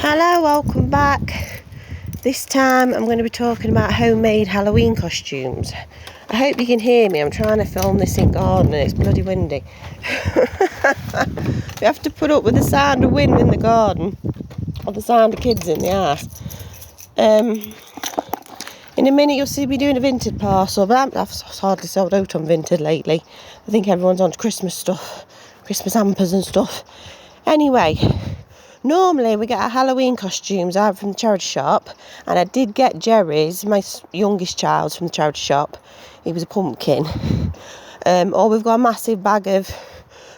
Hello, welcome back. This time I'm going to be talking about homemade Halloween costumes. I hope you can hear me. I'm trying to film this in garden and it's bloody windy. We have to put up with the sound of wind in the garden or the sound of kids in the house. In a minute you'll see me doing a Vinted parcel, but I've hardly sold out on Vinted lately. I think everyone's on to Christmas stuff, Christmas hampers and stuff. Anyway, normally we get our Halloween costumes out from the charity shop, and I did get Jerry's, my youngest child, from the charity shop. He was a pumpkin. Or we've got a massive bag of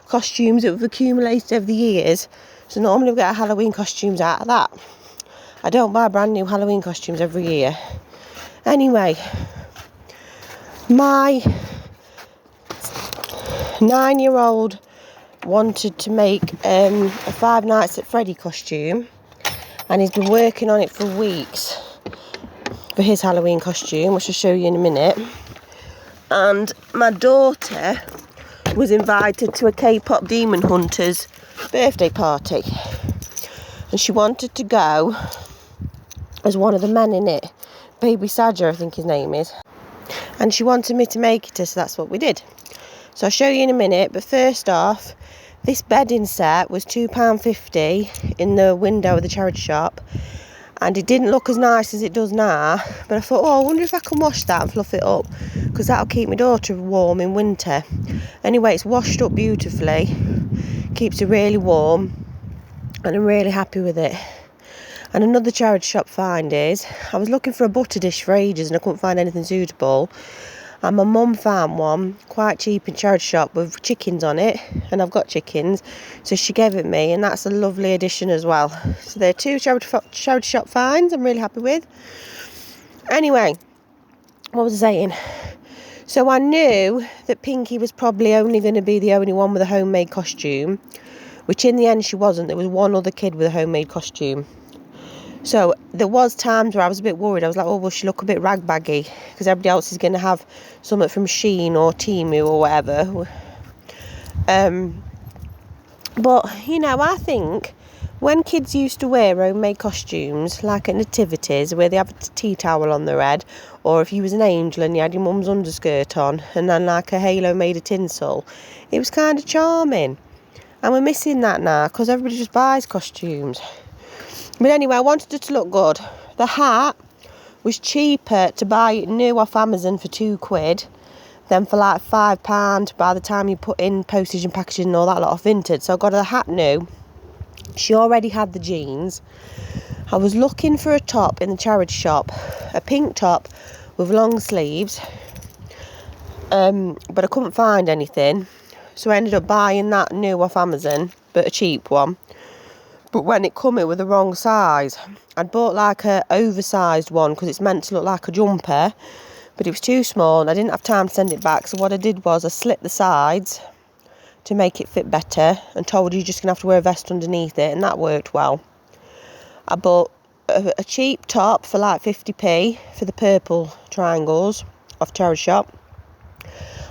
costumes that we've accumulated over the years. So normally we get our Halloween costumes out of that. I don't buy brand new Halloween costumes every year. Anyway, my 9-year-old wanted to make a Five Nights at Freddy costume, and he's been working on it for weeks for his Halloween costume, which I'll show you in a minute. And my daughter was invited to a K-pop Demon Hunters birthday party, and she wanted to go as one of the men in it. Baby Sadger, I think his name is. And she wanted me to make it, so that's what we did. So I'll show you in a minute, but first off, this bedding set was £2.50 in the window of the charity shop, and it didn't look as nice as it does now, but I thought, oh, I wonder if I can wash that and fluff it up, because that'll keep my daughter warm in winter. Anyway, it's washed up beautifully, keeps her really warm, and I'm really happy with it. And another charity shop find is, I was looking for a butter dish for ages and I couldn't find anything suitable. And my mum found one quite cheap in charity shop with chickens on it, and I've got chickens, so she gave it me, and that's a lovely addition as well. So they're two charity shop finds I'm really happy with. Anyway, what was I saying? So I knew that Pinky was probably only going to be the only one with a homemade costume, which in the end she wasn't. There was one other kid with a homemade costume. So there was times where I was a bit worried. I was like, oh, will she look a bit ragbaggy? Because everybody else is going to have something from Shein or Temu or whatever. But, you know, I think when kids used to wear homemade costumes, like at nativities, where they have a tea towel on their head, or if you was an angel and you had your mum's underskirt on, and then like a halo made of tinsel, it was kind of charming. And we're missing that now, because everybody just buys costumes. But anyway, I wanted it to look good. The hat was cheaper to buy it new off Amazon for £2 than for like £5 by the time you put in postage and packaging and all that lot off Vinted. So I got the hat new. She already had the jeans. I was looking for a top in the charity shop, a pink top with long sleeves, but I couldn't find anything. So I ended up buying that new off Amazon, but a cheap one. But when it come in with the wrong size, I'd bought like a oversized one because it's meant to look like a jumper, but it was too small and I didn't have time to send it back. So what I did was I slit the sides to make it fit better and told her you're just going to have to wear a vest underneath it, and that worked well. I bought a cheap top for like 50p for the purple triangles off charity shop,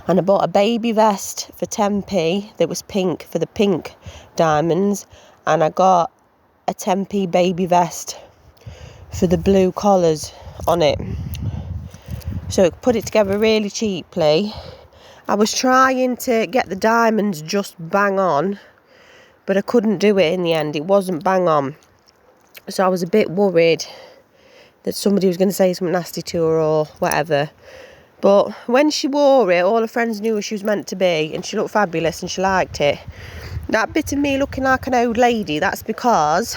and I bought a baby vest for 10p that was pink for the pink diamonds, and I got a 10p baby vest for the blue collars on it. So I put it together really cheaply. I was trying to get the diamonds just bang on, but I couldn't do it in the end. It wasn't bang on. So I was a bit worried that somebody was going to say something nasty to her or whatever. But when she wore it, all her friends knew who she was meant to be, and she looked fabulous and she liked it. That bit of me looking like an old lady, that's because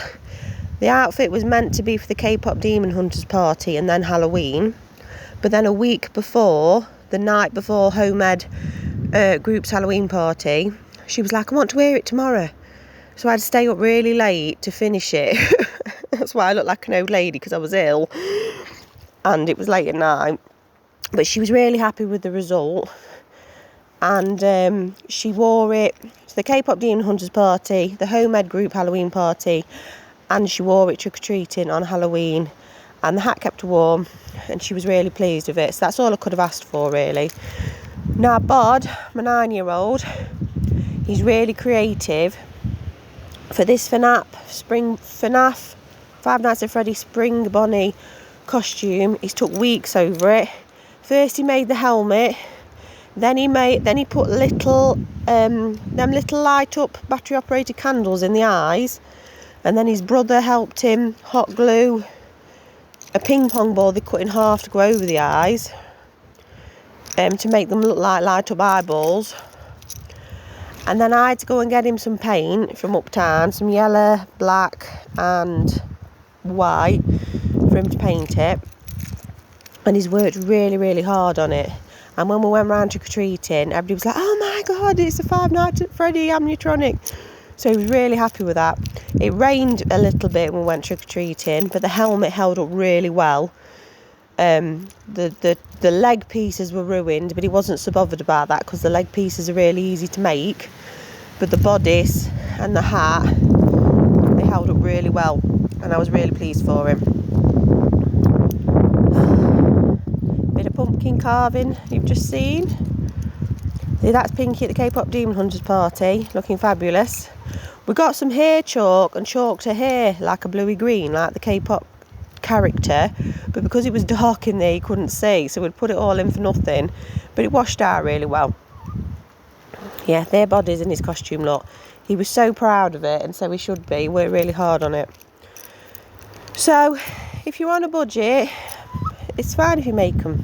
the outfit was meant to be for the K-pop Demon Hunters party and then Halloween. But then a week before, the night before Home-Ed group's Halloween party, she was like, I want to wear it tomorrow. So I had to stay up really late to finish it. That's why I look like an old lady, because I was ill and it was late at night. But she was really happy with the result. And she wore it to the K-pop Demon Hunters party, the Home-Ed group Halloween party, and she wore it trick-or-treating on Halloween, and the hat kept her warm, and she was really pleased with it. So that's all I could have asked for, really. Now Bod, my 9-year-old, he's really creative. For this FNAF Five Nights at Freddy's Spring Bonnie costume. He's took weeks over it. First he made the helmet, then he put little them little light up battery operated candles in the eyes, and then his brother helped him hot glue a ping pong ball they cut in half to go over the eyes, to make them look like light up eyeballs. And then I had to go and get him some paint from uptown, some yellow, black and white for him to paint it. And he's worked really, really hard on it. And when we went round trick-or-treating, everybody was like, oh my God, it's a Five Nights at Freddy animatronic. So he was really happy with that. It rained a little bit when we went trick-or-treating, but the helmet held up really well. The leg pieces were ruined, but he wasn't so bothered about that because the leg pieces are really easy to make. But the bodice and the hat, they held up really well, and I was really pleased for him. Bit of pumpkin carving you've just seen. See, that's Pinky at the K-pop Demon Hunters party, looking fabulous. We got some hair chalk and chalked her hair like a bluey green, like the K-pop character, but because it was dark in there you couldn't see, so we'd put it all in for nothing, but it washed out really well. Yeah, their bodies in his costume look. He was so proud of it, and so he should be. He worked really hard on it. So if you're on a budget, it's fine if you make them.